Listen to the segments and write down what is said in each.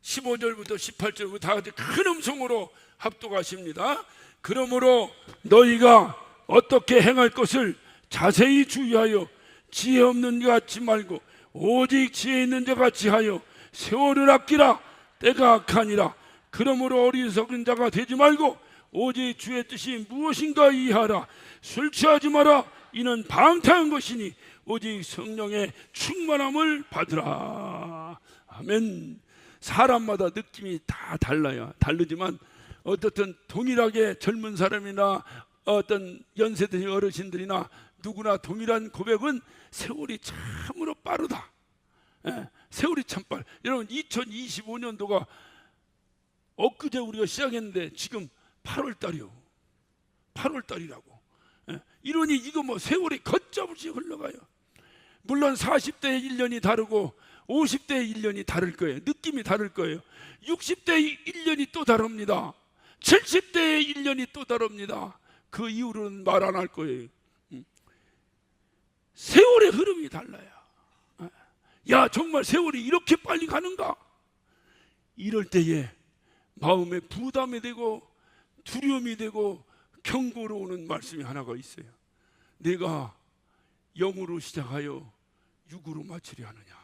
15절부터 18절부터 다 같이 큰 음성으로 합독하십니다. 그러므로 너희가 어떻게 행할 것을 자세히 주의하여 지혜 없는 자 같지 말고 오직 지혜 있는 자 같이 하여 세월을 아끼라. 때가 악하니라. 그러므로 어리석은 자가 되지 말고 오직 주의 뜻이 무엇인가 이해하라. 술 취하지 마라. 이는 방탕한 것이니 오직 성령의 충만함을 받으라. 아멘. 사람마다 느낌이 다 달라요. 다르지만 어떻든 동일하게 젊은 사람이나 어떤 연세드신 어르신들이나 누구나 동일한 고백은 세월이 참으로 빠르다. 세월이 참 빠르다. 여러분 2025년도가 엊그제 우리가 시작했는데 지금 8월달이요. 8월달이라고. 이러니 이거 뭐 세월이 걷잡없이 흘러가요. 물론 40대의 1년이 다르고 50대의 1년이 다를 거예요. 느낌이 다를 거예요. 60대의 1년이 또 다릅니다. 70대의 1년이 또 다릅니다. 그 이후로는 말 안 할 거예요. 세월의 흐름이 달라요. 야, 정말 세월이 이렇게 빨리 가는가? 이럴 때에 마음에 부담이 되고 두려움이 되고 경고로 오는 말씀이 하나가 있어요. 내가 영으로 시작하여 육으로 마치려 하느냐.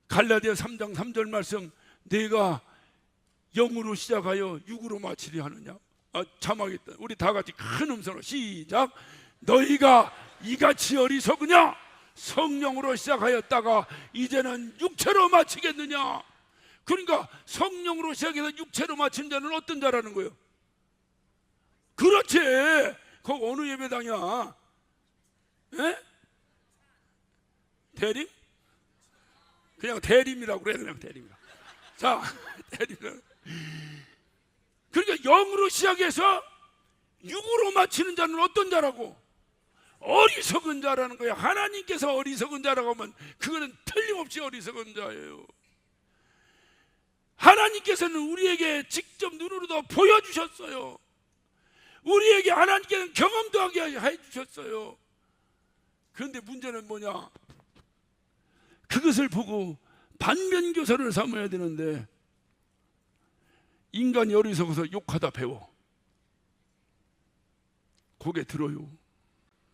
갈라디아 3장 3절 말씀, 내가 영으로 시작하여 육으로 마치려 하느냐. 자막있다. 우리 다 같이 큰 음성으로 시작. 너희가 이같이 어리석으냐? 성령으로 시작하였다가 이제는 육체로 마치겠느냐? 그러니까 성령으로 시작해서 육체로 마친 자는 어떤 자라는 거예요? 그렇지. 그거 어느 예배당이야? 에? 대림? 그냥 대림이라고 그래. 그냥 대림이라고. 자, 대림이라고. 그러니까 영으로 시작해서 육으로 마치는 자는 어떤 자라고? 어리석은 자라는 거야. 하나님께서 어리석은 자라고 하면 그거는 틀림없이 어리석은 자예요. 하나님께서는 우리에게 직접 눈으로도 보여주셨어요. 우리에게 하나님께서는 경험도 하게 해주셨어요. 그런데 문제는 뭐냐? 그것을 보고 반면교사를 삼아야 되는데 인간이 어리석어서 욕하다 배워. 고개 들어요.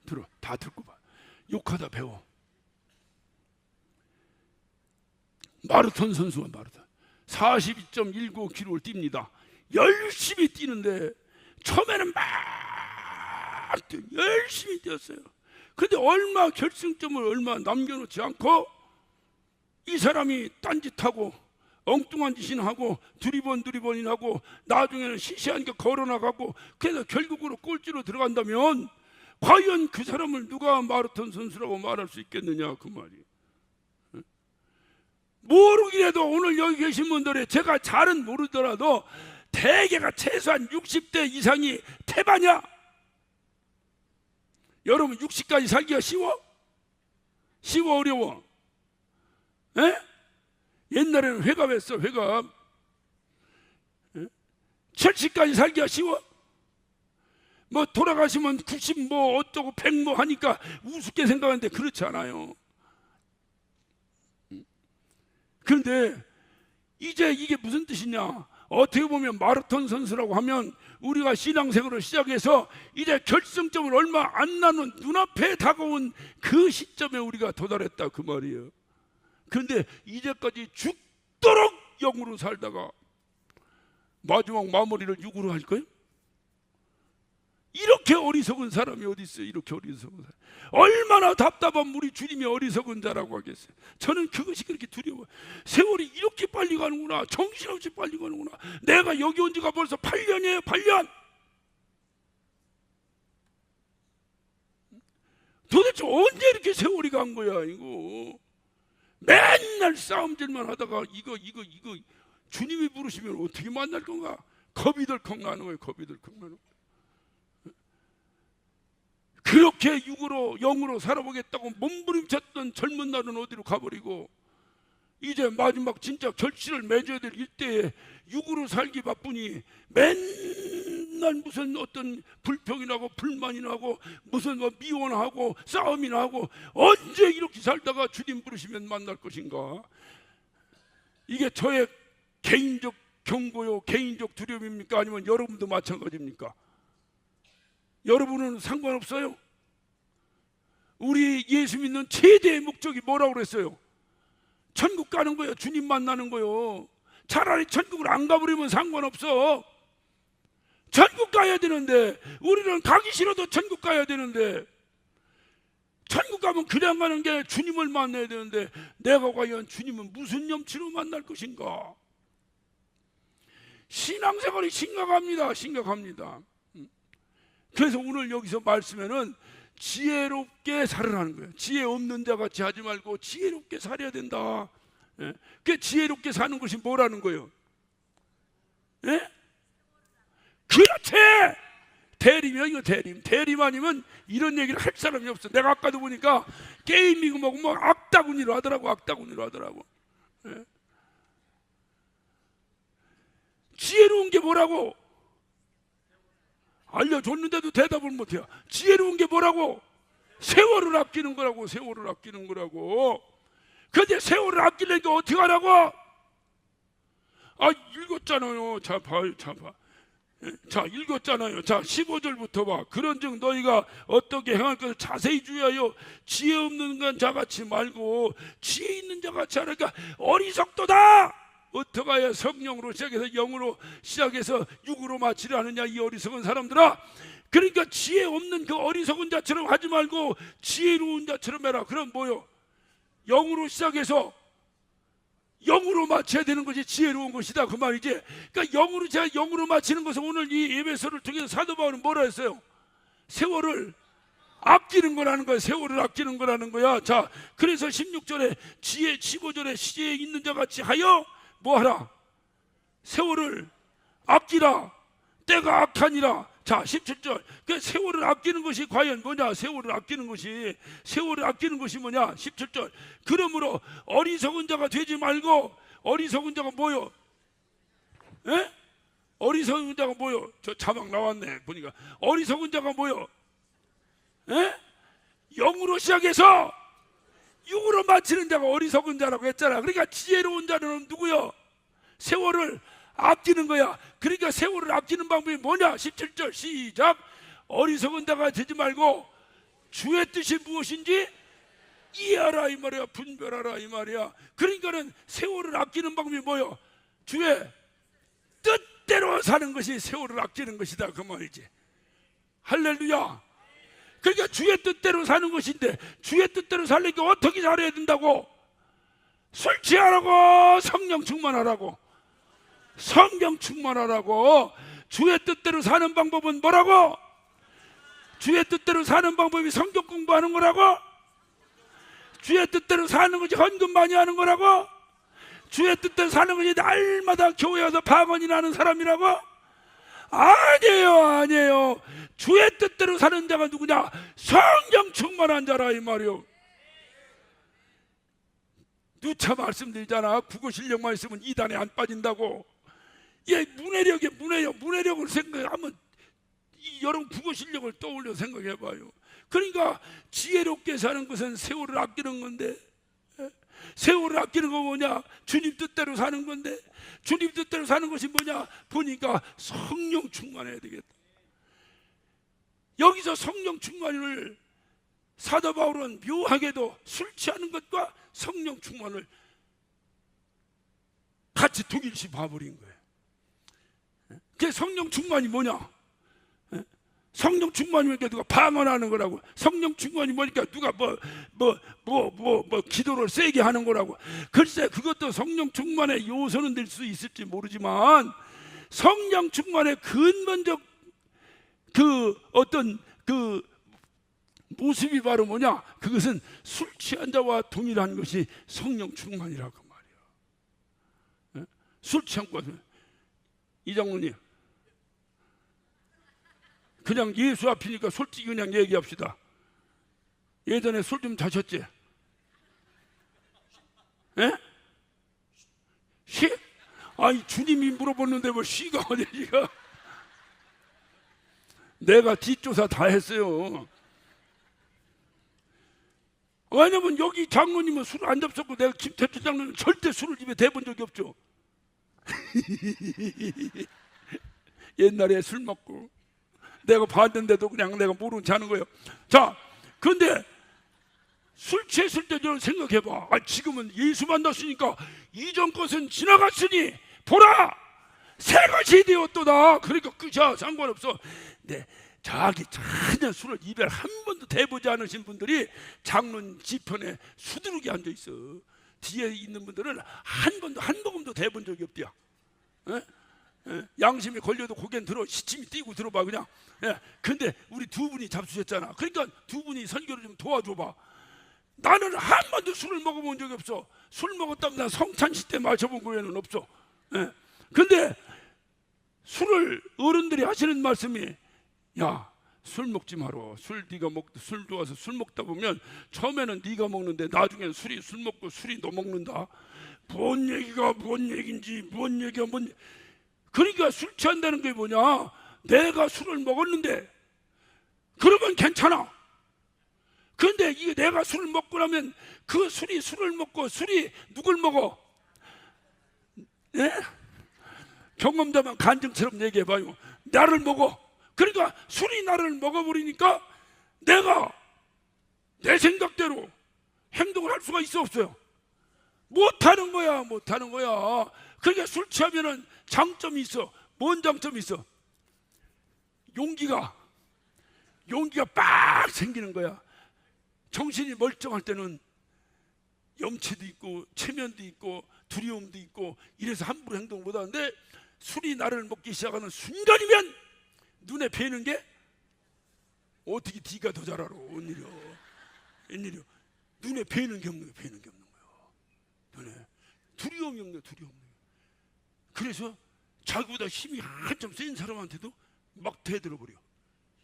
들어. 다 듣고 봐. 욕하다 배워. 마라톤 선수가 마라톤 42.19km를 뜁니다. 열심히 뛰는데 처음에는 막 열심히 뛰었어요. 근데 얼마 결승점을 얼마 남겨놓지 않고 이 사람이 딴짓하고 엉뚱한 짓이나 하고 두리번이나 하고 나중에는 시시하니까 걸어나가고 그래서 결국으로 꼴찌로 들어간다면 과연 그 사람을 누가 마라톤 선수라고 말할 수 있겠느냐 그 말이에요. 모르기라도 오늘 여기 계신 분들의 제가 잘은 모르더라도 대개가 최소한 60대 이상이 태반이야. 여러분 60까지 살기가 쉬워? 쉬워 어려워? 에? 옛날에는 회갑했어. 회갑. 70까지 살기가 쉬워? 뭐 돌아가시면 90 뭐 어쩌고 100 뭐 하니까 우습게 생각하는데 그렇지 않아요. 그런데 이제 이게 무슨 뜻이냐? 어떻게 보면 마라톤 선수라고 하면 우리가 신앙생활을 시작해서 이제 결승점을 얼마 안 남은 눈앞에 다가온 그 시점에 우리가 도달했다 그 말이에요. 그런데 이제까지 죽도록 영으로 살다가 마지막 마무리를 육으로 할 거예요? 이렇게 어리석은 사람이 어디 있어요? 이렇게 어리석은 사람. 얼마나 답답한 우리 주님이 어리석은 자라고 하겠어요. 저는 그것이 그렇게 두려워요. 세월이 이렇게 빨리 가는구나. 정신없이 빨리 가는구나. 내가 여기 온 지가 벌써 8년이에요. 8년. 도대체 언제 이렇게 세월이 간 거야 이거. 맨날 싸움질만 하다가 이거 주님이 부르시면 어떻게 만날 건가? 겁이 덜컥 나는 거예요. 겁이 덜컥 나는 거예요. 그렇게 육으로 영으로 살아보겠다고 몸부림쳤던 젊은 날은 어디로 가버리고 이제 마지막 진짜 결실을 맺어야 될 이때에 육으로 살기 바쁘니 맨날 무슨 어떤 불평이 나고 불만이 나고 무슨 뭐 미워하고 싸움이나 하고 언제 이렇게 살다가 주님 부르시면 만날 것인가? 이게 저의 개인적 경고요, 개인적 두려움입니까? 아니면 여러분도 마찬가지입니까? 여러분은 상관없어요? 우리 예수 믿는 최대의 목적이 뭐라고 그랬어요? 천국 가는 거예요. 주님 만나는 거예요. 차라리 천국을 안 가버리면 상관없어. 천국 가야 되는데, 우리는 가기 싫어도 천국 가야 되는데, 천국 가면 그냥 가는 게 주님을 만나야 되는데, 내가 과연 주님은 무슨 염치로 만날 것인가? 신앙생활이 심각합니다. 그래서 오늘 여기서 말씀에는 지혜롭게 살으라는 거예요. 지혜 없는 자 같이 하지 말고 지혜롭게 살아야 된다. 그 지혜롭게 사는 것이 뭐라는 거예요? 그렇지! 대림이야, 이거 대림. 대림 아니면 이런 얘기를 할 사람이 없어. 내가 아까도 보니까 게임이고 뭐고 뭐 악다구니로 하더라고. 지혜로운 게 뭐라고? 알려줬는데도 대답을 못해요. 지혜로운 게 뭐라고? 세월을 아끼는 거라고. 근데 세월을 아끼려니까 어떻게 하라고? 읽었잖아요. 자, 봐요. 자, 읽었잖아요. 자, 15절부터 봐. 그런즉 너희가 어떻게 행할 것을 자세히 주의하여 지혜 없는 자같이 말고 지혜 있는 자같이 하니까 어리석도다. 어떻게 해야 성령으로 시작해서 영으로 시작해서 육으로 마치려 하느냐, 이 어리석은 사람들아. 그러니까 지혜 없는 그 어리석은 자처럼 하지 말고 지혜로운 자처럼 해라. 그럼 뭐요? 영으로 시작해서 영으로 마쳐야 되는 것이 지혜로운 것이다, 그 말이지. 그러니까 제가 영으로 마치는 것은, 오늘 이 예배서를 통해서 사도 바울은 뭐라 했어요? 세월을 아끼는 거라는 거야. 세월을 아끼는 거라는 거야. 자, 그래서 16절에 15절에 지혜 있는 자 같이 하여 뭐하라? 세월을 아끼라. 때가 악하니라. 자, 17절. 그 세월을 아끼는 것이 과연 뭐냐? 세월을 아끼는 것이 뭐냐? 17절. 그러므로 어리석은 자가 되지 말고. 어리석은 자가 뭐요? 어리석은 자가 뭐요? 저 자막 나왔네 보니까. 어리석은 자가 뭐요? 영으로 시작해서 육으로 마치는 자가 어리석은 자라고 했잖아. 그러니까 지혜로운 자는 누구요? 세월을 아끼는 거야. 그러니까 세월을 아끼는 방법이 뭐냐? 17절 시작. 어리석은 자가 되지 말고 주의 뜻이 무엇인지 이해하라, 이 말이야. 분별하라, 이 말이야. 그러니까는 세월을 아끼는 방법이 뭐요? 주의 뜻대로 사는 것이 세월을 아끼는 것이다, 그 말이지. 할렐루야. 그러니까 주의 뜻대로 사는 것인데, 주의 뜻대로 살려니까 어떻게 살아야 된다고? 술 취하라고, 성령 충만하라고. 성령 충만하라고. 주의 뜻대로 사는 방법은 뭐라고? 주의 뜻대로 사는 방법이 성경 공부하는 거라고? 주의 뜻대로 사는 것이 헌금 많이 하는 거라고? 주의 뜻대로 사는 것이 날마다 교회 와서 방언이 나는 사람이라고? 아니에요. 주의 뜻대로 사는 자가 누구냐? 성령 충만한 자라, 이 말이요. 누차 말씀드리잖아. 국어 실력만 있으면 이단에 안 빠진다고. 문해력을 생각하면 여러분 국어 실력을 떠올려 생각해봐요. 그러니까 지혜롭게 사는 것은 세월을 아끼는 건데, 세월을 아끼는 거 뭐냐? 주님 뜻대로 사는 건데, 주님 뜻대로 사는 것이 뭐냐? 보니까 성령 충만해야 되겠다. 여기서 성령 충만을 사도 바울은 묘하게도 술 취하는 것과 성령 충만을 같이 동일시 봐버린 거예요. 그 성령 충만이 뭐냐? 성령 충만이니까 누가 방언하는 거라고. 성령 충만이 뭐니까 누가 기도를 세게 하는 거라고. 글쎄, 그것도 성령 충만의 요소는 될 수 있을지 모르지만, 성령 충만의 근본적 그 모습이 바로 뭐냐? 그것은 술 취한 자와 동일한 것이 성령 충만이라고 말이야. 술 취한 것. 이장로님, 그냥 예수 앞이니까 솔직히 그냥 얘기합시다. 예전에 술 좀 자셨지? 시? 아니, 주님이 물어보는데 뭐 시가 어디야? 내가 뒷조사 다 했어요. 왜냐면 여기 장로님은 술을 안 접속고 내가 김태철 장로는 절대 술을 입에 대본 적이 없죠. 옛날에 술 먹고 내가 봤는데도 그냥 내가 모르는 자는 거예요. 자, 그런데 술 취했을 때 좀 생각해봐. 지금은 예수 만났으니까 이전 것은 지나갔으니 보라 새 것이 되었도다. 그러니까 끝이야. 상관없어. 네, 자기 전혀 술을 입에 한 번도 대보지 않으신 분들이 장로님 지편에 수두룩이 앉아 있어. 뒤에 있는 분들은 한 번도 한 모금도 대본 적이 없대요. 양심이 걸려도 고개는 들어, 시침이 뛰고 들어봐 그냥. 근데 우리 두 분이 잡수셨잖아. 그러니까 두 분이 설교를 좀 도와줘봐. 나는 한 번도 술을 먹어본 적이 없어. 술 먹었다면 나 성찬식 때 마셔본 거에는 없어. 근데 술을 어른들이 하시는 말씀이, 야, 술 먹지 마라. 술 좋아서 술 먹다 보면 처음에는 네가 먹는데 나중에는 술 먹고 술이 너 먹는다. 뭔 얘기가 뭔 얘긴지, 뭔 얘기가 뭔. 그러니까 술 취한다는 게 뭐냐? 내가 술을 먹었는데 그러면 괜찮아. 그런데 이게 내가 술을 먹고 나면 그 술을 먹고 술이 누굴 먹어? 예? 경험자만 간증처럼 얘기해봐요. 나를 먹어. 그러니까 술이 나를 먹어버리니까 내가 내 생각대로 행동을 할 수가 있어 없어요? 못하는 거야. 그러니까 술 취하면은 장점이 있어. 뭔 장점이 있어? 용기가 빡 생기는 거야. 정신이 멀쩡할 때는 염치도 있고 체면도 있고 두려움도 있고 이래서 함부로 행동 못하는데, 술이 나를 먹기 시작하는 순간이면 눈에 뵈는 게 어떻게 네가 더 잘 알아. 웬일이야. 눈에 뵈는 게 없는 거야. 눈에 두려움이 없는 거야. 그래서 자기보다 힘이 한참 센 사람한테도 막 대들어버려.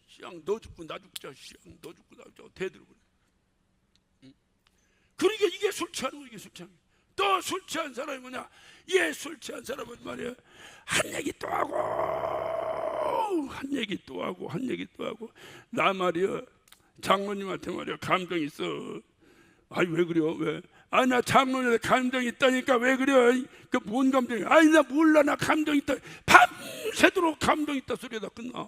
시앙 너 죽고 나 죽자. 시앙 너 죽고 나 죽자. 대들어버려. 그러니까 이게 술 취하는 거야. 이게 술 취하는 거야. 또 술 취한 사람이 뭐냐? 술 취한 사람은 말이야, 한 얘기 또 하고 한 얘기 또 하고. 나 말이야 장로님한테 말이야 감정 있어. 왜 그래요? 왜? 나 장로님한테 감정 있다니까. 왜 그래요? 그 뭔 감정이야? 나 몰라. 나 감정 있다. 밤새도록 감정 있다 소리에다 끝나.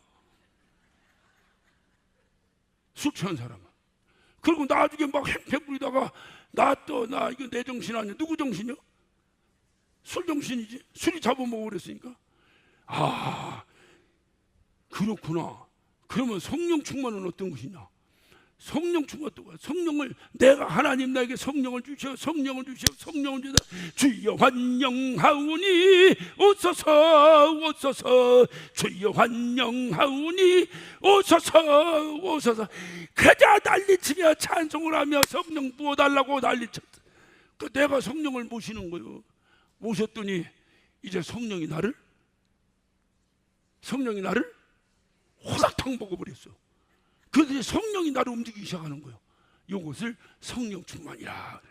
술 취한 사람은. 그리고 나중에 막 행패 부리다가 나 이거 내 정신 아니야. 누구 정신이요? 술 정신이지. 술이 잡아먹어 그랬으니까. 그렇구나. 그러면 성령 충만은 어떤 것이냐? 성령 충만 또 성령을, 내가 하나님 나에게 성령을 주셔. 성령을 주셔. 주여 환영하오니 오소서. 주여 환영하오니 오소서. 그저 난리치며 찬송을 하며 성령 부어달라고 난리쳤어. 내가 성령을 모시는 거예요. 모셨더니 이제 성령이 나를 호닥탕 먹어버렸어. 그래서 성령이 나를 움직이기 시작하는 거예요. 이것을 성령 충만이라.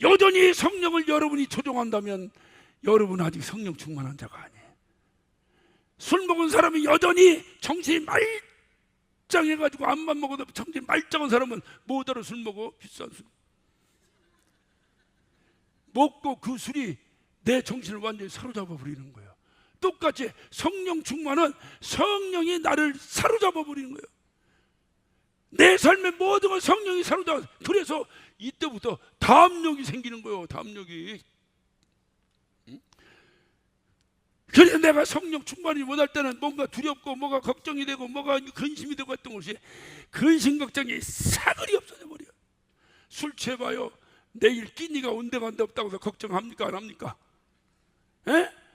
여전히 성령을 여러분이 조종한다면 여러분은 아직 성령 충만한 자가 아니에요. 술 먹은 사람이 여전히 정신이 말짱해가지고 암만 먹어도 정신이 말짱한 사람은 뭐더러 술 먹어? 비싼 술 먹고 그 술이 내 정신을 완전히 사로잡아 버리는 거예요. 똑같이 성령 충만은 성령이 나를 사로잡아 버리는 거예요. 내 삶의 모든 걸 성령이 사로잡아. 그래서 이때부터 담력이 생기는 거예요. 담력이. 그래서 내가 성령 충만이 못할 때는 뭔가 두렵고 뭐가 걱정이 되고 뭐가 근심이 되고 했던 것이 근심 걱정이 사거리 없어져 버려요. 술 취해봐요. 내일 끼니가 온데간데 없다고 해서 걱정합니까? 안 합니까?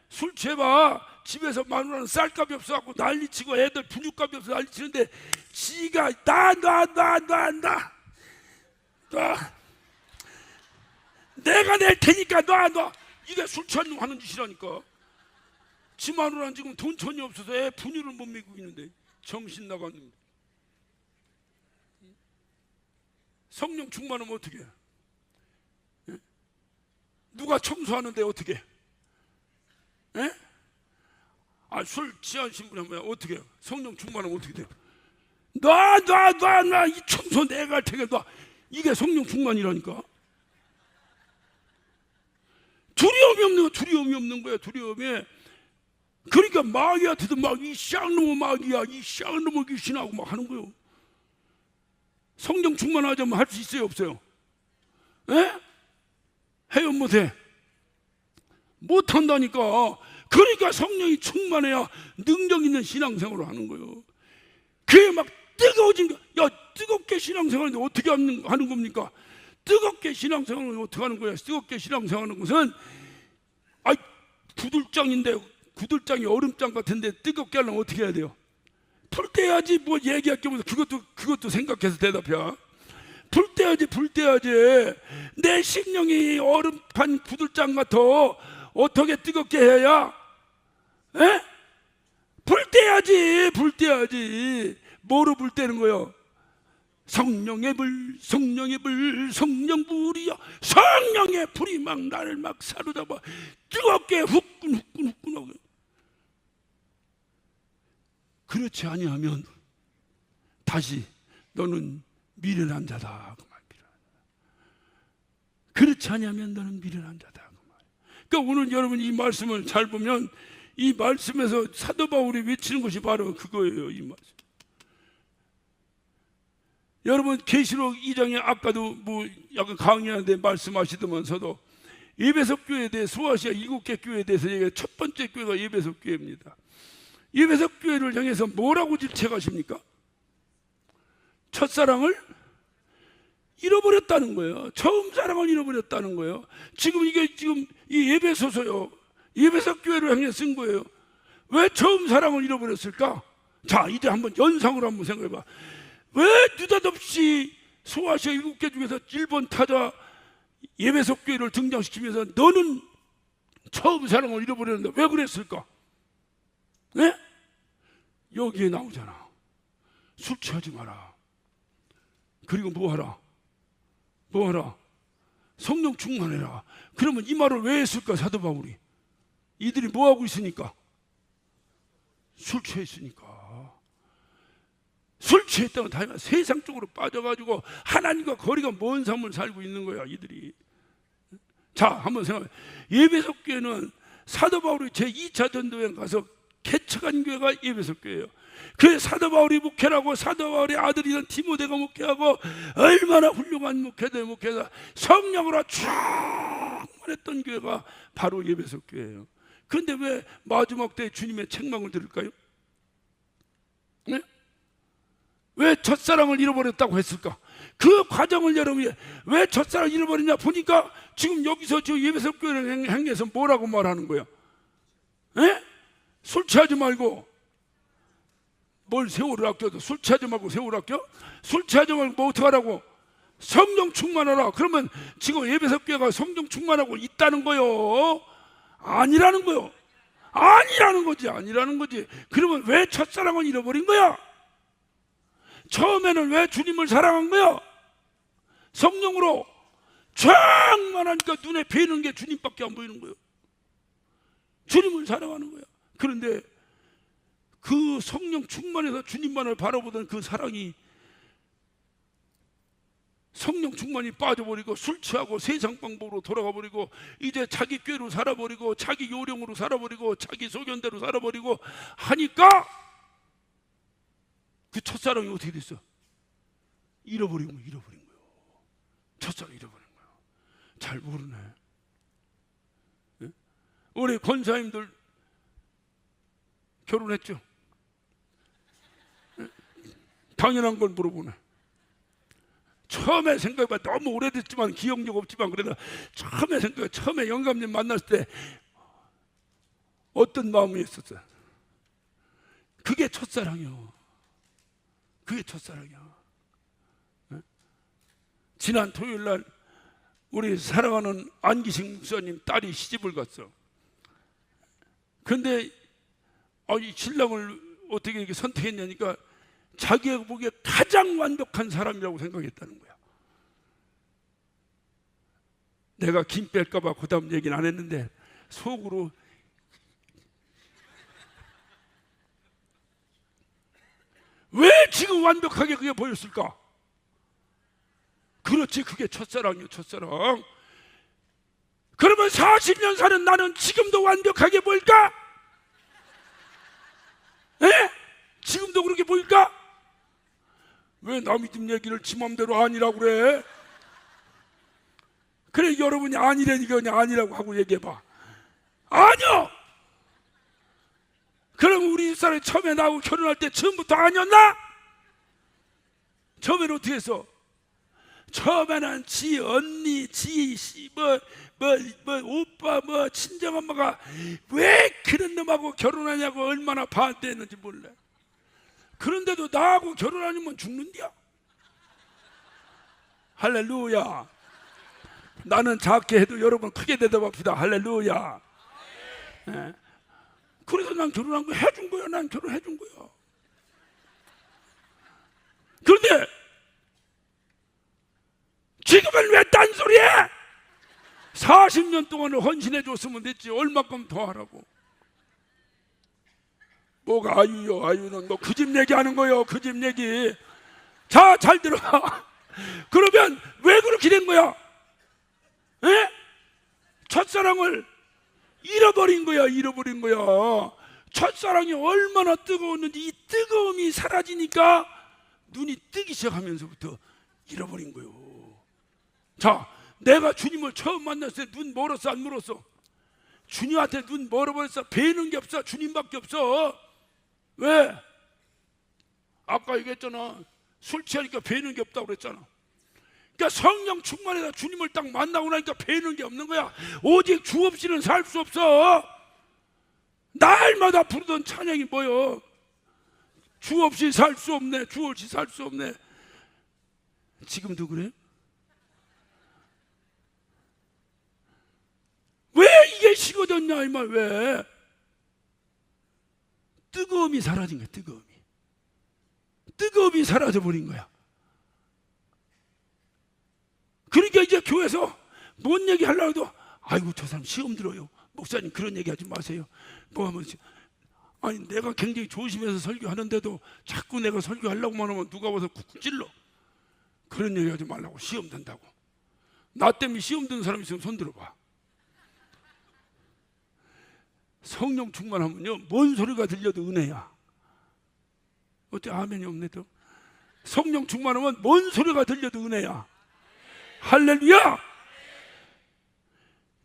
술 취해봐. 집에서 마누라는 쌀값이 없어갖고 난리치고 애들 분유값이 없어 난리치는데 지가 나 내가 낼 테니까 놔. 이게 술 취한 놈 하는 짓이라니까. 지 마누라는 지금 돈 전혀 없어서 애 분유를 못 먹이고 있는데 정신 나갔는데. 성령 충만하면 어떻게 해? 누가 청소하는데 어떻게 해? 술 취하신 분이 뭐야? 어떻게 해요? 성령 충만하면 어떻게 돼요? 놔 이 청소 내가 할 테게 놔. 이게 성령 충만이라니까. 두려움이 없는 거야. 두려움이 없는 거야. 두려움이. 그러니까 마귀한테도 막 이 쌍놈의 마귀야, 이 쌍놈의 귀신하고 막 하는 거예요. 성령 충만하자면 할 수 있어요, 없어요? 에? 해요, 못해? 못한다니까. 그러니까 성령이 충만해야 능력 있는 신앙생활을 하는 거예요. 그게 막 뜨거워진 거. 야, 뜨겁게 신앙생활하는데 어떻게 하는 겁니까? 뜨겁게 신앙생활은 어떻게 하는 거야? 뜨겁게 신앙생활하는 것은 구들장인데, 구들장이 얼음장 같은데 뜨겁게 하려면 어떻게 해야 돼요? 불 떼야지. 뭐 얘기할 게 없어서 그것도 생각해서 대답해. 불 떼야지. 내 심령이 얼음판 구들장 같아. 어떻게 뜨겁게 해야? 에? 불 떼야지. 뭐로 불 떼는 거요? 성령의 불, 성령불이야. 성령의 불이 막 나를 막 사로잡아 뜨겁게 후끈하고. 그렇지 아니하면 다시 너는 미련한 자다. 그렇지 아니하면 너는 미련한 자다. 그러니까 오늘 여러분 이 말씀을 잘 보면 이 말씀에서 사도 바울이 외치는 것이 바로 그거예요. 이 말씀. 여러분 계시록 2장에 아까도 뭐 약간 강의하는데 말씀하시더만서도 에베소 교회에 대해 소아시아 7개 교회에 대해서 얘기해. 첫 번째 교회가 에베소 교회입니다. 에베소 교회를 향해서 뭐라고 질책하십니까? 첫사랑을 잃어버렸다는 거예요. 처음 사랑을 잃어버렸다는 거예요. 지금 이 에베소서요, 에베소 교회를 향해 쓴 거예요. 왜 처음 사랑을 잃어버렸을까? 자, 이제 한번 연상으로 한번 생각해봐. 왜 느닷없이 소아시아 7개 중에서 일본 타자 에베소 교회를 등장시키면서 너는 처음 사랑을 잃어버렸는데 왜 그랬을까? 네? 여기에 나오잖아. 술 취하지 마라. 그리고 뭐 하라? 성령 충만해라. 그러면 이 말을 왜 했을까? 사도 바울이. 이들이 뭐 하고 있으니까? 술 취했으니까. 술 취했다면 다 세상 쪽으로 빠져가지고 하나님과 거리가 먼 삶을 살고 있는 거야, 이들이. 자, 한번 생각해. 에베소 교회는 사도 바울이 제2차 전도여행 가서 개척한 교회가 에베소 교회예요. 그 사도 바울이 목회하고 사도 바울의 아들이던 디모데가 목회하고 얼마나 훌륭한 목회자 성령으로 충만했던 교회가 바로 에베소 교회예요. 그런데 왜 마지막 때 주님의 책망을 들을까요? 네? 왜 첫사랑을 잃어버렸다고 했을까? 그 과정을 여러분이 왜 첫사랑을 잃어버렸냐 보니까 지금 여기서 저 에베소 교회를 향해서 뭐라고 말하는 거야? 에? 술 취하지 말고 뭘 세월을 아껴도 술 취하지 말고 세월을 아껴? 술 취하지 말고 뭐 어떡하라고? 성령 충만하라. 그러면 지금 에베소 교회가 성령 충만하고 있다는 거요? 아니라는 거요. 아니라는 거지. 그러면 왜 첫사랑을 잃어버린 거야? 처음에는 왜 주님을 사랑한 거야? 성령으로 충만하니까 눈에 뵈는 게 주님밖에 안 보이는 거예요. 주님을 사랑하는 거야. 그런데 그 성령 충만해서 주님만을 바라보던 그 사랑이 성령 충만이 빠져버리고 술 취하고 세상 방법으로 돌아가버리고 이제 자기 꾀로 살아버리고 자기 요령으로 살아버리고 자기 소견대로 살아버리고 하니까 그 첫사랑이 어떻게 됐어? 잃어버린 거예요. 첫사랑 잃어버린 거예요. 잘 모르네. 네? 우리 권사님들 결혼했죠? 네? 당연한 걸 물어보네. 처음에 생각해봐. 너무 오래됐지만 기억력 없지만 그래도 처음에 영감님 만났을 때 어떤 마음이 있었어요? 그게 첫사랑이요. 그게 첫사랑이야. 네? 지난 토요일날 우리 사랑하는 안기식 목사님 딸이 시집을 갔어. 그런데 이 신랑을 어떻게 이렇게 선택했냐니까 자기가 보기에 가장 완벽한 사람이라고 생각했다는 거야. 내가 김 뺄까봐 그 다음 얘기는 안 했는데 속으로 왜 지금 완벽하게 그게 보였을까? 그렇지, 그게 첫사랑이요, 첫사랑. 그러면 40년 사는 나는 지금도 완벽하게 보일까? 에? 지금도 그렇게 보일까? 왜 남의 집 얘기를 지 맘대로 아니라고 그래? 그래, 여러분이 아니라니까 그냥 아니라고 하고 얘기해봐. 아니요! 그럼 우리 집사람이 처음에 나하고 결혼할 때 처음부터 아니었나? 처음에는 어떻게 했어? 처음에는 지 언니, 오빠, 친정엄마가 왜 그런 놈하고 결혼하냐고 얼마나 반대했는지 몰라. 그런데도 나하고 결혼하면 죽는디야. 할렐루야. 나는 작게 해도 여러분 크게 대답합시다. 할렐루야. 네. 그래서 난 결혼한 거 해준 거야. 난 결혼해준 거야. 그런데 지금은 왜 딴소리해? 40년 동안을 헌신해 줬으면 됐지. 얼마큼 더 하라고. 뭐가 아유요, 아유는 뭐 그 집 얘기하는 거요. 그 집 얘기. 자, 잘 들어봐. 그러면 왜 그렇게 된 거야? 에? 첫사랑을 잃어버린 거야. 잃어버린 거야. 첫사랑이 얼마나 뜨거웠는지 이 뜨거움이 사라지니까 눈이 뜨기 시작하면서부터 잃어버린 거요. 자, 내가 주님을 처음 만났을 때 눈 멀었어, 안 멀었어? 주님한테 눈 멀어버렸어. 뵈는 게 없어. 주님밖에 없어. 왜? 아까 얘기했잖아. 술 취하니까 뵈는 게 없다고 그랬잖아. 그러니까 성령 충만해서 주님을 딱 만나고 나니까 뵈는 게 없는 거야. 오직 주 없이는 살 수 없어. 날마다 부르던 찬양이 뭐요? 주 없이 살 수 없네. 주 없이 살 수 없네. 지금도 그래? 왜 이게 식어졌냐 이 말. 왜? 뜨거움이 사라진 거야. 뜨거움이 사라져버린 거야. 그러니까 이제 교회에서 뭔 얘기 하려고 해도 아이고 저 사람 시험 들어요. 목사님 그런 얘기 하지 마세요. 뭐 하면 아니 내가 굉장히 조심해서 설교하는데도 자꾸 내가 설교하려고만 하면 누가 와서 쿡쿡 찔러. 그런 얘기 하지 말라고. 시험 든다고. 나 때문에 시험 드는 사람 있으면 손 들어봐. 성령 충만하면요 뭔 소리가 들려도 은혜야. 어때? 아멘이 없네. 또 성령 충만하면 뭔 소리가 들려도 은혜야. 할렐루야.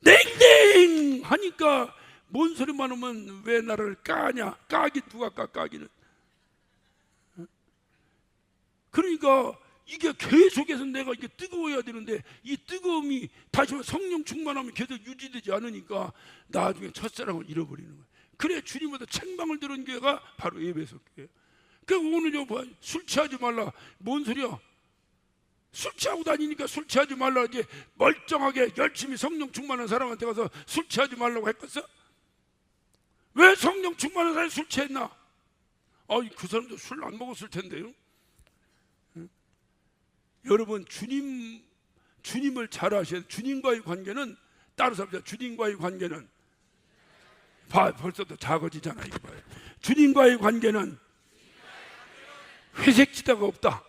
냉랭 하니까 뭔 소리만 하면 왜 나를 까냐. 까기 누가 까기는. 그러니까 이게 계속해서 내가 이게 뜨거워야 되는데 이 뜨거움이 다시 성령 충만하면 계속 유지되지 않으니까 나중에 첫사랑을 잃어버리는 거예요. 그래 주님보다 책망을 들은 교회가 바로 에베소 교회. 그러니까 오늘 술 취하지 말라. 뭔 소리야? 술 취하고 다니니까 술 취하지 말라. 이제 멀쩡하게 열심히 성령 충만한 사람한테 가서 술 취하지 말라고 했겠어? 왜 성령 충만한 사람이 술 취했나? 그 사람도 술 안 먹었을 텐데요. 여러분 주님을 잘 아셔야 돼요. 주님과의 관계는 따라서 합시다. 주님과의 관계는 벌써 또 작아지잖아. 이거 봐요. 주님과의 관계는 회색지대가 없다.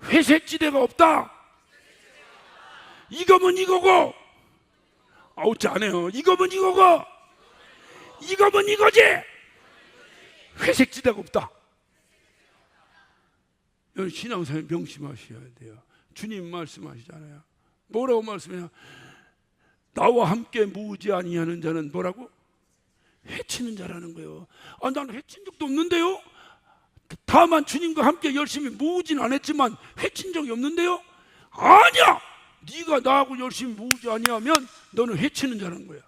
회색지대가 없다. 이거면 이거고 어찌 안 해요. 이거면 이거고 이거면 이거지. 회색지대가 없다. 신앙생활 명심하셔야 돼요. 주님 말씀하시잖아요. 뭐라고 말씀해요? 나와 함께 모으지 아니하는 자는 뭐라고? 해치는 자라는 거예요. 나는 해친 적도 없는데요. 다만 주님과 함께 열심히 모으진 않았지만 해친 적이 없는데요. 아니야. 네가 나하고 열심히 모으지 아니하면 너는 해치는 자라는 거야.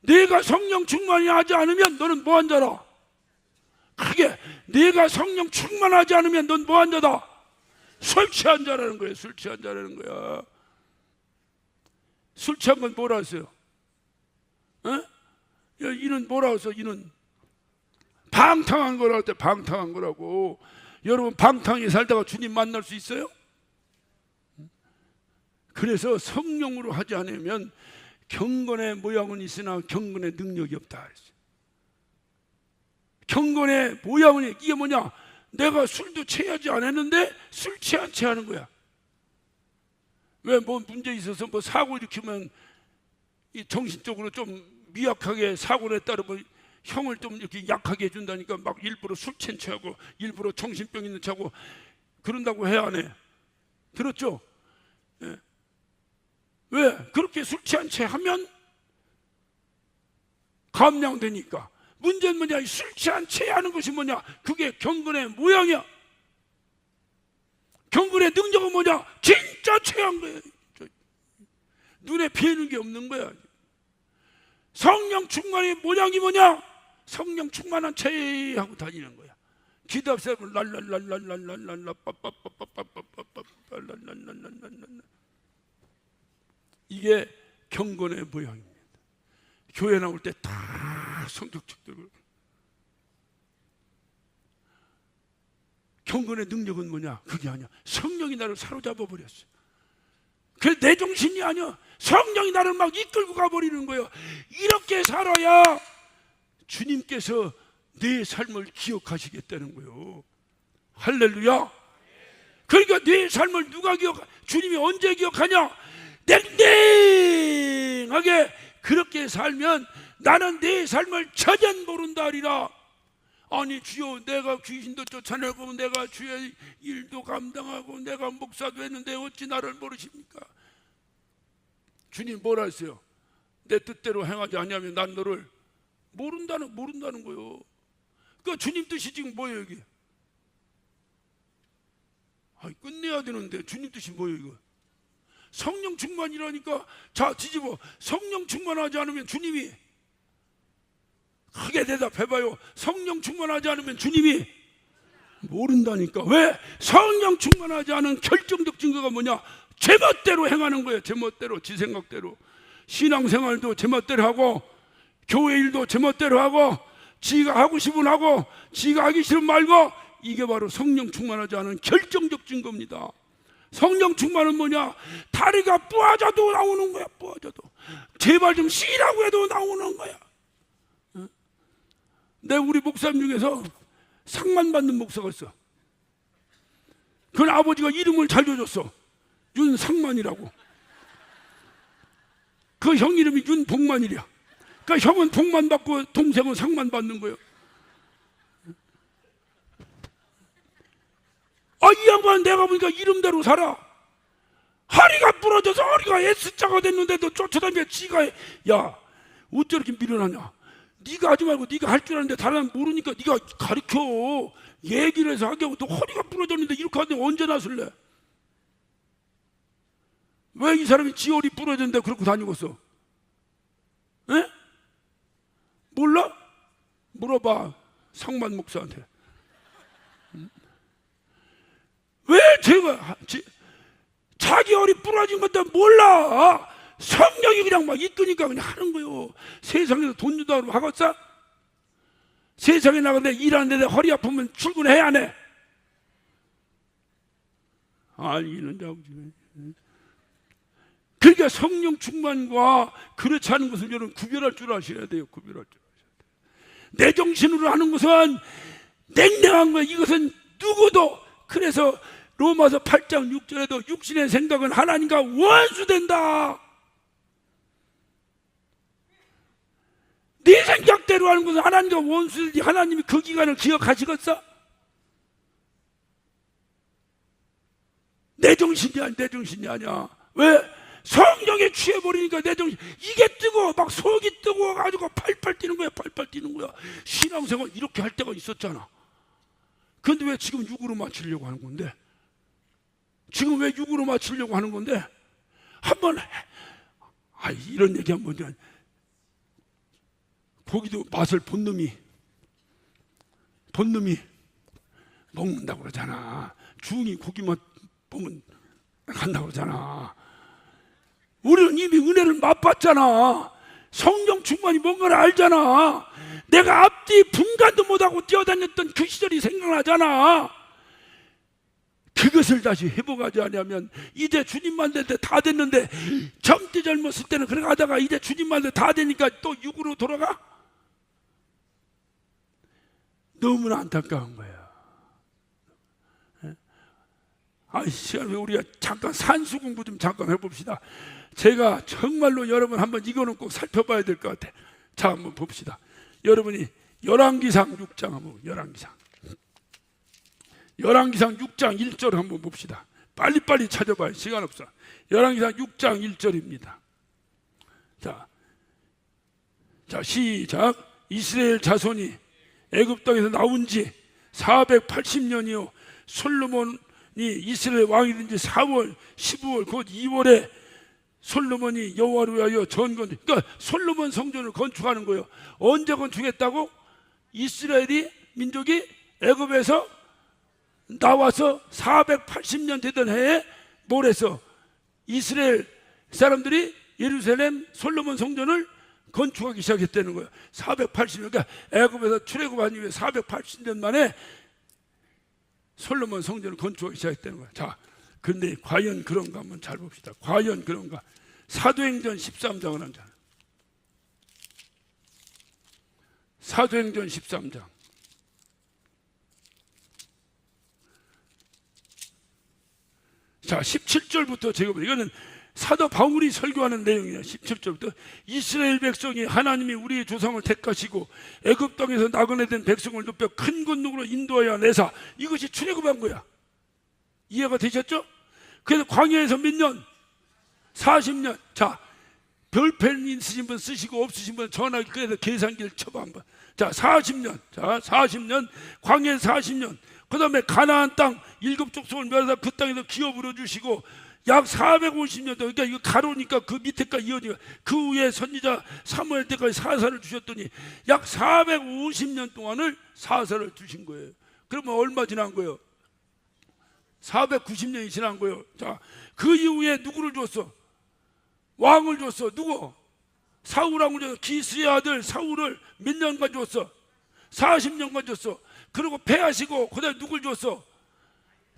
내가 성령 충만이 하지 않으면 너는 뭐한 자라? 크게 내가 성령 충만하지 않으면 넌 뭐한 자다? 술 취한 자라는 거예요. 술 취한 자라는 거야. 술 취한 건 뭐라 했어요? 이는 뭐라 해서 이는 방탕한 거라고 때 방탕한 거라고. 여러분 방탕히 살다가 주님 만날 수 있어요? 그래서 성령으로 하지 않으면 경건의 모양은 있으나 경건의 능력이 없다. 경건의 모양은 이게 뭐냐? 내가 술도 취하지 않았는데 술 취한 채 하는 거야. 왜 뭐 문제 있어서 뭐 사고 일으키면 이 정신적으로 좀 미약하게 사고에 따르면 형을 좀 이렇게 약하게 해준다니까 막 일부러 술 취한 채 하고 일부러 정신병 있는 채 하고 그런다고 해야 안 해? 들었죠? 예. 왜? 그렇게 술 취한 채 하면 감량되니까. 문제는 뭐냐? 술 취한 채 하는 것이 뭐냐? 그게 경건의 모양이야. 경건의 능력은 뭐냐? 진짜 취한 거야. 눈에 비는 게 없는 거야. 성령 충만의 모양이 뭐냐? 성령 충만한 채 하고 다니는 거야. 기답세고 랄랄랄랄랄랄랄라 빠빠빠빠빠빠빠빠랄랄랄랄랄. 이게 경건의 모양입니다. 교회 나올 때 다 성격책들을. 경건의 능력은 뭐냐? 그게 아니야. 성령이 나를 사로잡아 버렸어. 그게 내 정신이 아니야. 성령이 나를 막 이끌고 가버리는 거예요. 이렇게 살아야 주님께서 내 삶을 기억하시겠다는 거예요. 할렐루야. 그러니까 내 삶을 누가 주님이 언제 기억하냐? 냉랭하게 그렇게 살면 나는 내 삶을 전혀 모른다 하리라. 아니 주여, 내가 귀신도 쫓아내고 내가 주의 일도 감당하고 내가 목사도 했는데 어찌 나를 모르십니까? 주님 뭐라 했어요? 내 뜻대로 행하지 않으면 난 너를 모른다는 거예요. 그러니까 주님 뜻이 지금 뭐예요 이게? 끝내야 되는데 주님 뜻이 뭐예요 이거? 성령 충만이라니까. 자, 뒤집어. 성령 충만하지 않으면 주님이, 크게 대답해봐요. 성령 충만하지 않으면 주님이 모른다니까. 왜? 성령 충만하지 않은 결정적 증거가 뭐냐? 제멋대로 행하는 거예요. 제멋대로, 지 생각대로. 신앙생활도 제멋대로 하고 교회 일도 제멋대로 하고 지가 하고 싶으면 하고 지가 하기 싫으면 말고. 이게 바로 성령 충만하지 않은 결정적 증거입니다. 성령 충만은 뭐냐? 다리가 부어져도 나오는 거야. 부어져도. 제발 좀 쉬라고 해도 나오는 거야. 내 우리 목사님 중에서 상만 받는 목사가 있어. 그건 아버지가 이름을 잘 줘줬어. 윤상만이라고. 그 형 이름이 윤복만이랴. 그러니까 형은 복만 받고 동생은 상만 받는 거예요. 이 양반 내가 보니까 이름대로 살아. 허리가 부러져서 허리가 S자가 됐는데도 쫓아다니며 지가 해. 야, 어째 이렇게 미련하냐? 네가 하지 말고 네가 할 줄 아는데 다른 사람 모르니까 네가 가르쳐. 얘기를 해서 하게 하고 또 허리가 부러졌는데 이렇게 하는데 언제 나설래? 왜 이 사람이 지 허리 부러졌는데 그러고 다니고 있어? 에? 몰라? 물어봐 상만 목사한테. 왜 제가 자기 허리 부러진 것도 몰라. 성령이 그냥 막 이끄니까 그냥 하는 거예요. 세상에서 돈 준다고 그러면 하겠어? 세상에 나가는데 일하는데 허리 아프면 출근해야 안 해? 알기는 자우지. 그러니까 성령 충만과 그렇지 않은 것을 여러분 구별할 줄 아셔야 돼요. 구별할 줄 아셔야 돼요. 내 정신으로 하는 것은 냉랭한 거예요. 이것은 누구도. 그래서 로마서 8장 6절에도 육신의 생각은 하나님과 원수된다. 네 생각대로 하는 것은 하나님과 원수되지. 하나님이 그 기간을 기억하시겠어? 내 정신이 아니야. 내 정신이 아니야. 왜? 성령에 취해버리니까 내 정신 이게 뜨거워. 막 속이 뜨거워가지고 팔팔 뛰는 거야. 팔팔 뛰는 거야. 신앙생활 이렇게 할 때가 있었잖아. 그런데 왜 지금 육으로 맞추려고 하는 건데? 지금 왜 육으로 맞추려고 하는 건데? 한번 이런 얘기 한번. 고기도 맛을 본 놈이 먹는다고 그러잖아. 중이 고기만 보면 간다고 그러잖아. 우리는 이미 은혜를 맛봤잖아. 성령 충만이 뭔가를 알잖아. 내가 앞뒤 분간도 못하고 뛰어다녔던 그 시절이 생각나잖아. 그것을 다시 회복하지 않으면 이제 주님만 될 때 다 됐는데, 젊때 젊었을 때는 그렇게 하다가 이제 주님만 될 때 다 되니까 또 육으로 돌아가? 너무나 안타까운 거예요. 시간에 우리가 잠깐 산수 공부 좀 잠깐 해봅시다. 제가 정말로 여러분 한번 이거는 꼭 살펴봐야 될 것 같아. 자, 한번 봅시다. 여러분이 열왕기상 6장 한번, 열왕기상 6장 1절 한번 봅시다. 빨리빨리 찾아봐요. 시간 없어. 열왕기상 6장 1절입니다. 자, 시작. 이스라엘 자손이 애굽 땅에서 나온 지 480년이요 솔로몬이 이스라엘 왕이 된 지 4월 15월 곧 2월에 솔로몬이 여호와를 위하여 전건, 그러니까 솔로몬 성전을 건축하는 거예요. 언제 건축했다고? 이스라엘이 민족이 애굽에서 나와서 480년 되던 해에 뭘 했어? 이스라엘 사람들이 예루살렘 솔로몬 성전을 건축하기 시작했다는 거예요. 480년, 그러니까 애굽에서 출애굽한 이후에 480년 만에 솔로몬 성전을 건축하기 시작했다는 거예요. 자, 근데 과연 그런가 한번 잘 봅시다. 과연 그런가? 사도행전 13장을 한자. 사도행전 13장. 자, 17절부터 제가 이거는 사도 바울이 설교하는 내용이에요. 17절부터 이스라엘 백성이 하나님이 우리의 조상을 택하시고 애굽 땅에서 나그네된 백성을 높여 큰 권능으로 인도하여 내사, 이것이 출애굽한 거야. 이해가 되셨죠? 그래서 광야에서 몇 년? 40년. 자, 별펜 있으신 분 쓰시고 없으신 분 전화기 그래서 계산기를 쳐봐 한번. 자, 40년. 자, 40년. 광야 40년. 그 다음에 가나안 땅 7족속을 멸하사 그 땅에서 기업 부려주시고 약 450년 동안, 그러니까 이거 가로니까 그 밑에까지 이어지고 그 후에 선지자 사무엘 때까지 사사를 주셨더니 약 450년 동안을 사사를 주신 거예요. 그러면 얼마 지난 거예요? 490년이 지난 거예요. 자, 그 이후에 누구를 줬어? 왕을 줬어. 누구? 사울왕을 줬어. 기스의 아들 사울을 몇 년간 줬어? 40년간 줬어. 그리고 패하시고 그다음에 누굴 줬어?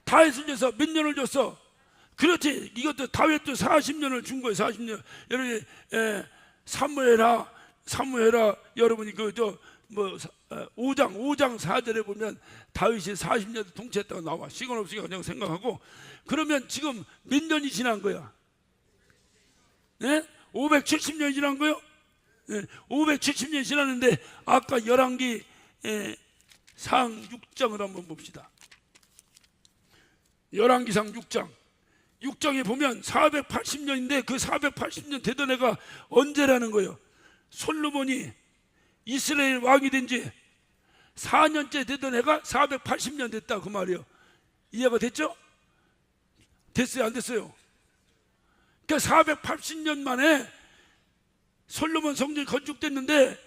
다윗을 줘서 몇 년을 줬어? 그렇지. 이것도 다윗도 40년을 준 거예요. 40년. 여러분이 사무엘하 여러분이 그저 뭐 5장 4절에 보면 다윗이 40년 통치했다고 나와. 시간 없으니까 그냥 생각하고. 그러면 지금 몇 년이 지난 거야? 네? 570년이 지난 거요? 네, 570년이 지났는데 아까 열왕기 상 6장을 한번 봅시다. 열왕기상 6장에 보면 480년인데 그 480년 되던 애가 언제라는 거예요? 솔로몬이 이스라엘 왕이 된 지 4년째 되던 애가 480년 됐다 그 말이에요. 이해가 됐죠? 됐어요? 안 됐어요? 그러니까 480년 만에 솔로몬 성전이 건축됐는데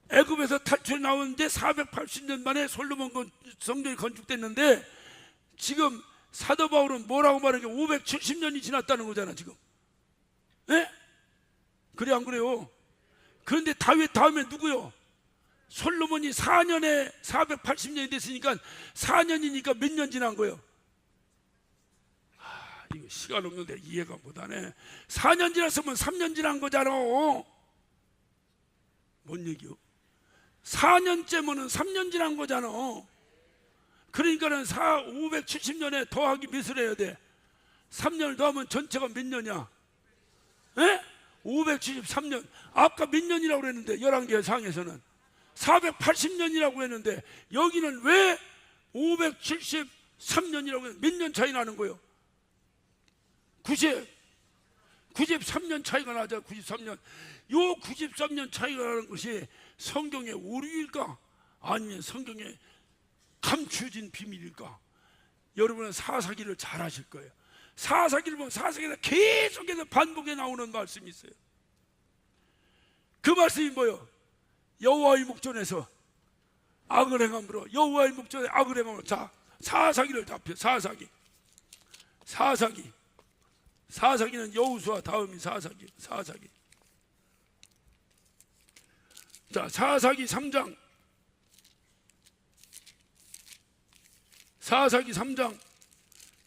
애굽에서 탈출 나오는데 480년 만에 솔로몬 성전이 건축됐는데 지금 사도 바울은 뭐라고 말하는 게 570년이 지났다는 거잖아 지금. 예? 그래 안 그래요? 그런데 다윗 다음에 누구요? 솔로몬이 4년에 480년이 됐으니까 4년이니까 몇 년 지난 거예요? 이거 시간 없는데 이해가 못하네. 4년 지났으면 3년 지난 거잖아. 뭔 얘기요? 4년째면은 3년 지난 거잖아. 그러니까는 570년에 더하기 몇을 해야 돼? 3년을 더하면 전체가 몇 년이야? 에? 573년. 아까 몇 년이라고 그랬는데 열왕기 상에서는 480년이라고 했는데 여기는 왜 573년이라고 했는데 몇 년 차이 나는 거예요? 93년 차이가 나죠. 93년. 요 93년 차이가 나는 것이 성경의 오류일까? 아니면 성경의 감추어진 비밀일까? 여러분은 사사기를 잘 아실 거예요. 사사기를 보면 사사기에서 계속해서 반복해 나오는 말씀이 있어요. 그 말씀이 뭐예요? 여호와의 목전에서 악을 행함으로, 여호와의 목전에 악을 행함으로. 자, 사사기를 잡혀. 사사기는 여호수아 다음이 사사기. 자, 사사기 3장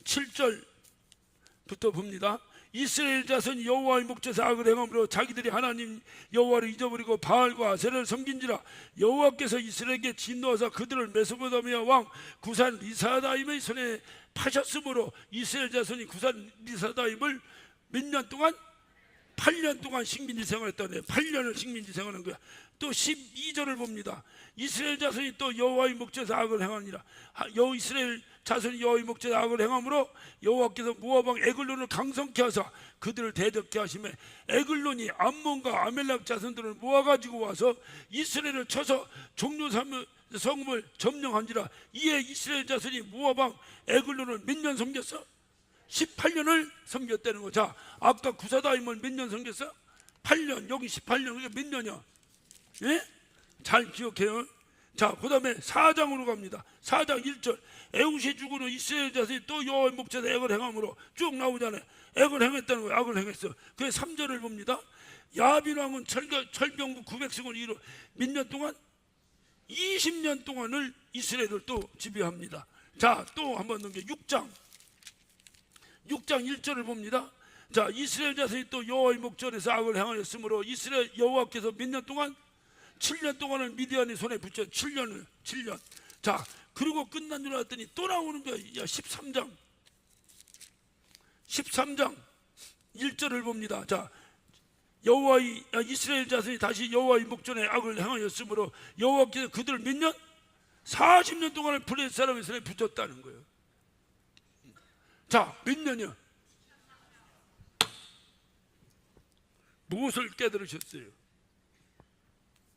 7절부터 봅니다. 이스라엘 자손이 여호와의 목전에서 악을 행함으로 자기들이 하나님 여호와를 잊어버리고 바알과 아세라를 섬긴지라. 여호와께서 이스라엘에게 진노하사 그들을 메소포타미아 왕 구산 리사다임의 손에 파셨으므로 이스라엘 자손이 구산 리사다임을 몇 년 동안? 8년 동안 식민지 생활했다네. 8년을 식민지 생활한 거야. 또 12절을 봅니다. 이스라엘 자손이 또 여호와의 목전에서 악을 행하니라. 이스라엘 자손이 여호와의 목전에서 악을 행함으로 여호와께서 모압 왕 에글론을 강성케 하사 그들을 대적케 하시매 에글론이 암몬과 아멜렉 자손들을 모아가지고 와서 이스라엘을 쳐서 종료 성읍을 점령한지라. 이에 이스라엘 자손이 모압 왕 에글론을 몇 년 섬겼어? 18년을 섬겼다는 거. 자, 아까 구사다임을 몇 년 섬겼어? 8년. 여기 18년. 그게 몇 년이야? 예? 잘 기억해요. 자, 그 다음에 4장으로 갑니다. 4장 1절. 에웃이 죽은 후 이스라엘 자손이 또 여호와의 목전에서 악을 행함으로 쭉 나오잖아요. 악을 행했다는 거예요. 악을 행했어. 그래서 3절을 봅니다. 야빈 왕은 철병부 900승을 이루 몇 년 동안? 20년 동안을 이스라엘을 또 지배합니다. 자, 또 한번 넘겨 6장 1절을 봅니다. 자, 이스라엘 자손이 또 여호와의 목전에서 악을 행하였으므로 이스라엘 여호와께서 몇 년 동안? 7년 동안을 미디안의 손에 붙여 7년. 자, 그리고 끝난 줄 알았더니 또 나오는 거야. 야, 13장 1절을 봅니다. 자, 이스라엘 자손이 다시 여호와의 목전에 악을 행하였으므로 여호와께서 그들을 몇 년? 40년 동안을 블레셋 사람의 손에 붙였다는 거예요. 자, 몇 년이요? 무엇을 깨달으셨어요?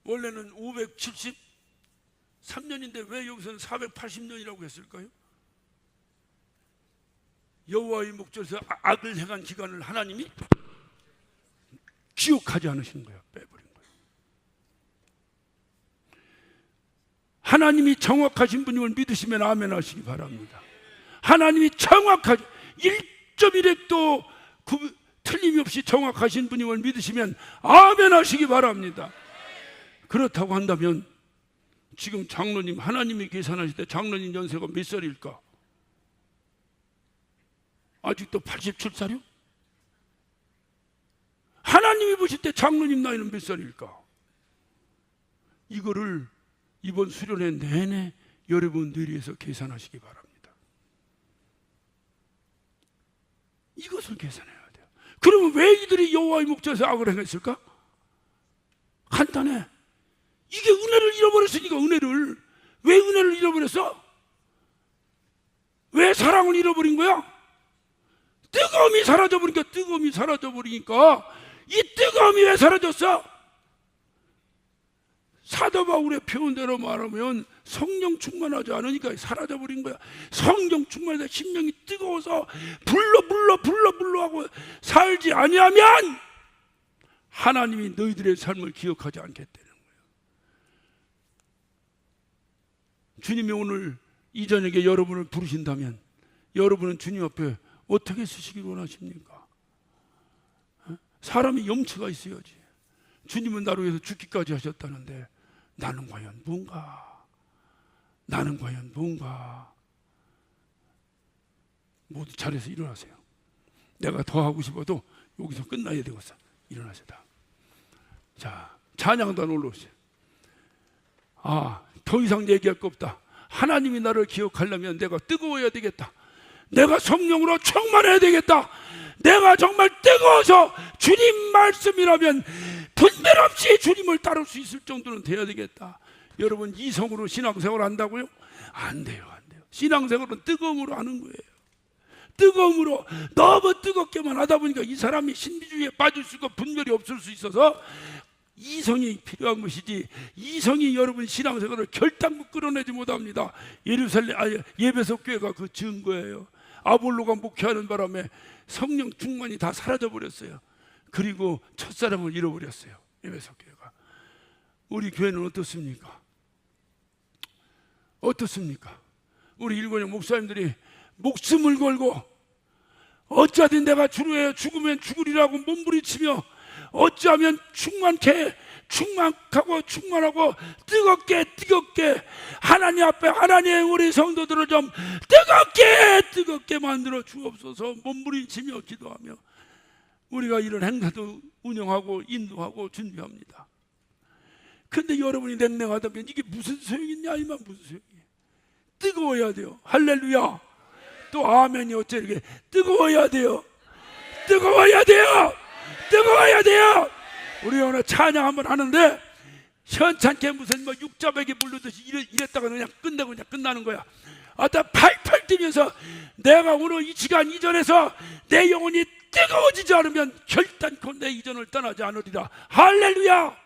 원래는 573년인데 왜 여기서는 480년이라고 했을까요? 여호와의 목전에서 악을 행한 기간을 하나님이 기억하지 않으시는 거예요. 빼버린 거예요. 하나님이 정확하신 분임을 믿으시면 아멘 하시기 바랍니다. 하나님이 정확하게 1.1획도 틀림없이 정확하신 분임을 믿으시면 아멘 하시기 바랍니다. 그렇다고 한다면 지금 장로님, 하나님이 계산하실 때 장로님 연세가 몇 살일까? 아직도 87살이요? 하나님이 보실 때 장로님 나이는 몇 살일까? 이거를 이번 수련회 내내 여러분 뇌리에서 계산하시기 바랍니다. 이것을 계산해야 돼요. 그러면 왜 이들이 여호와의 목전에서 악을 행했을까? 간단해. 이게 은혜를 잃어버렸으니까. 은혜를. 왜 은혜를 잃어버렸어? 왜 사랑을 잃어버린 거야? 뜨거움이 사라져버리니까 이 뜨거움이 왜 사라졌어? 사도 바울의 표현대로 말하면 성령 충만하지 않으니까 사라져버린 거야. 성령 충만해서 심령이 뜨거워서 불러 하고 살지 아니하면 하나님이 너희들의 삶을 기억하지 않겠다는 거예요. 주님이 오늘 이 저녁에 여러분을 부르신다면 여러분은 주님 앞에 어떻게 쓰시길 원하십니까? 사람이 염치가 있어야지. 주님은 나를 위해서 죽기까지 하셨다는데 나는 과연 뭔가? 모두 자리에서 일어나세요. 내가 더 하고 싶어도 여기서 끝나야 되겠어. 일어나세요. 자, 찬양단 올라오세요. 더 이상 얘기할 거 없다. 하나님이 나를 기억하려면 내가 뜨거워야 되겠다. 내가 성령으로 충만해야 되겠다. 내가 정말 뜨거워서 주님 말씀이라면 분별 없이 주님을 따를 수 있을 정도는 돼야 되겠다. 여러분, 이성으로 신앙생활 한다고요? 안 돼요. 신앙생활은 뜨거움으로 하는 거예요. 뜨거움으로 너무 뜨겁게만 하다 보니까 이 사람이 신비주의에 빠질 수 있고 분별이 없을 수 있어서 이성이 필요한 것이지, 이성이 여러분 신앙생활을 결단코 끌어내지 못합니다. 예배석 교회가 그 증거예요. 아볼로가 목회하는 바람에 성령 충만이 다 사라져 버렸어요. 그리고 첫사랑을 잃어버렸어요. 예배석 교회가. 우리 교회는 어떻습니까? 우리 일본의 목사님들이 목숨을 걸고 어찌하든 내가 주루에 죽으면 죽으리라고 몸부리치며 어찌하면 충만하고 뜨겁게 하나님 앞에 하나님의 우리 성도들을 좀 뜨겁게 만들어 주옵소서. 몸부리치며 기도하며 우리가 이런 행사도 운영하고 인도하고 준비합니다. 근데 여러분이 냉랭하다면 이게 무슨 소용이냐? 이만 무슨 소용이에요? 뜨거워야 돼요. 할렐루야. 또 아멘이 어째 이렇게 뜨거워야 돼요. 뜨거워야 돼요. 뜨거워야 돼요. 우리 오늘 찬양 한번 하는데 현찮게 무슨 뭐 육자백이 부르듯이 이랬다가 그냥 끝내고 그냥 끝나는 거야. 아따 팔팔 뛰면서 내가 오늘 이 시간 이전에서 내 영혼이 뜨거워지지 않으면 결단코 내 이전을 떠나지 않으리라. 할렐루야.